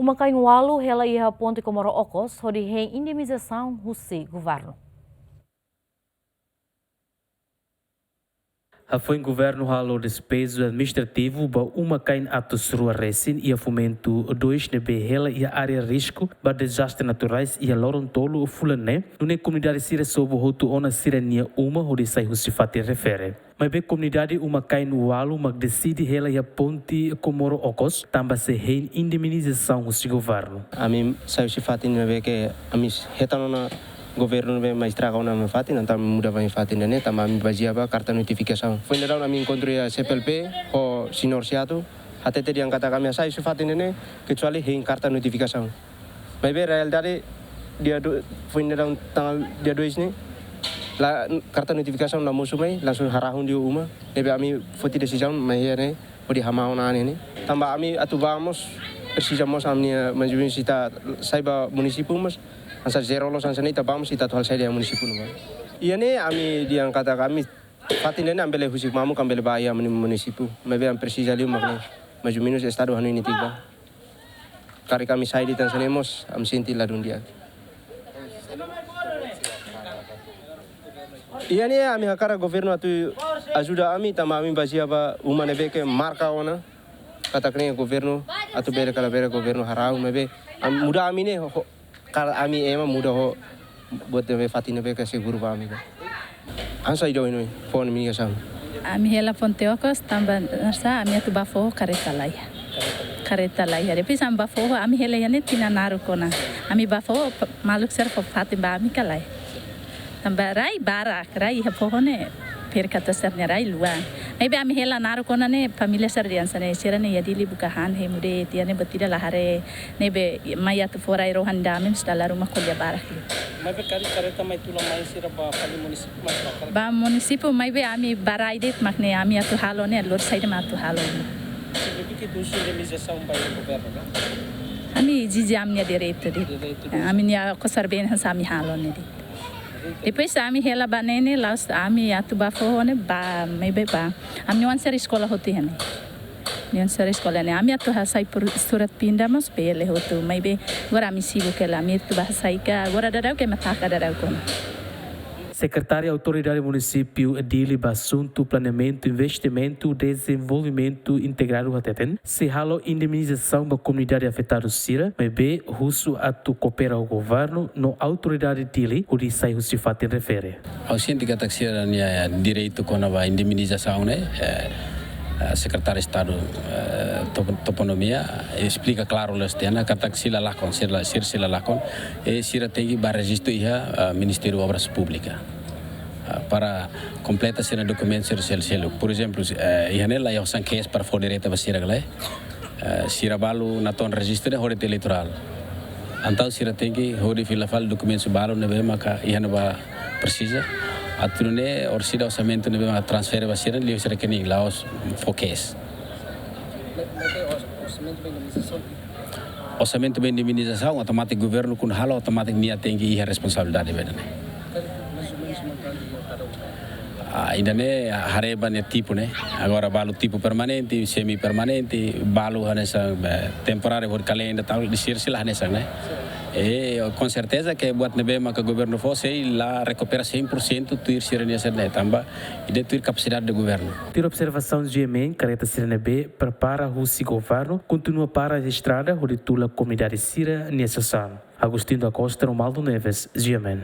Uma cainwalu ela ia ponte Comoro Ocos, onde tem indemnização do governo. Foi governo halo despeso administrativo ba uma kain atos rua recém e a fomento 2 nebe hela e a área risco ba desastres naturais e a loron tolo fulane nune comunidade sira sobo hotu ona sirania uma onde sai husifate refere. Mas bem comunidade uma kain walu mag decide hela e a ponte Comoro Ocos tamba se hein indemnização do governo. A mim sai husifate nebe que a mim retanona governo be mais traga uma me fatin então muda vai fatin né também me fazia ba carta notificação foi na a mim encontrei a CPLP o sinorciado até teriam kata kami sai se fatin né kecuali hing carta notificação mas be realidade dia foi na tanggal dia 2 ni la carta notificação na musumai langsung harahun di uma nebe ami foti decisão mas né podi hamauna ne tambah ami atu vamos precisamos amnia manjuin sita saiba município mas Asa zero lo sansa nita vamos kita tual saya dia municipal numa. Iya ne ami diang kata kami fatin ne ambele husik mamu kambele bahaya municipal. Mebe am precisa liu magne. Maju minus estado hanu ini tiba. Kari kami sai di tansanemos am sinti la dundia. Iya ne ami hakara governo atu ajuda ami tama ami basia ba uma nebe ke marka ona. Kata kene governo atu bere kala bere governo harau mebe muda ami ne Kalau kami emang mudah ho buat demi fatin be kasih guru kami kan. Ansa ido ini phone mi kasam. Ami hela ponte Ocos tambah nasa ami atu bafo kareta laya. Kareta laya. Depois am bafo ami hela yani tina naru kona. Ami bafo maluk ser fo fatin ba ami kalai. Tambah rai barak rai hapone perkata sernya rai luang. Maybe ami hela naru kona ne família serdian sane serane yadili bukahan he mude tiane betida lahare nebe maya tu fora rohan damin stala rumah kolya barak. Maybe kari kareta mai tulang mai sira ba pali municipio mai ba municipio maybe ami barai det makne ami atu halo ne lor side ma atu halo. Lebih ke dusun indemnização by governo kan? Ami jiji amnya direito dit. Ami nya ko sarben sami halo ne dit. Depois ami hela banene laus ami atu bafo ne ba maybe ba ami wan ser escola hoti hane nian ser escola ne ami atu hasai por surat pindah mas pele hotu maybe agora ami sibu que la mi tu bahasai ka agora dadau que mataka dadau kon Secretária Autoridade Município Edile Assunto, Planeamento, Investimento, Desenvolvimento Integrado Hateten, se halo indemnização da comunidade afetada Sira, mas B, russo atu coopera ao governo, no autoridade dele, o de sai o se fatem refere. Ao científica taxira nia direito com a indemnização, né? Secretário de Estado Toponomia explica claro lá estena que taxila lá com sila lá com e sira tem que registro ia Ministério de Obras Públicas para completa sina documentos selo. Por exemplo, ia nela ia usan case para for direita para sira galé. Sira balu na ton registro de hora eleitoral. Então sira tem que hora fila fal documentos balu nebe maka ia neba precisa. Atrune orsida orçamento nebe ma transfer ba sira liu sira kini laos focus. Orçamento bem indemnização automático governo com halo automático nia tem que ir responsabilidade bedane. Ainda né hareba né tipo né agora balu tipo permanente semi permanente balu hanesa temporário por calenda tal de sila hanesa né e com certeza que buat nebe maka governo fosse lá recupera 100% tuir sirenia serne tamba e de tuir capacidade do governo. Ter observação de Yemen, careta Sirene prepara o governo, continua para a estrada onde tula comunidade Sira necessário. Agostinho da Costa, Romaldo Neves, Yemen.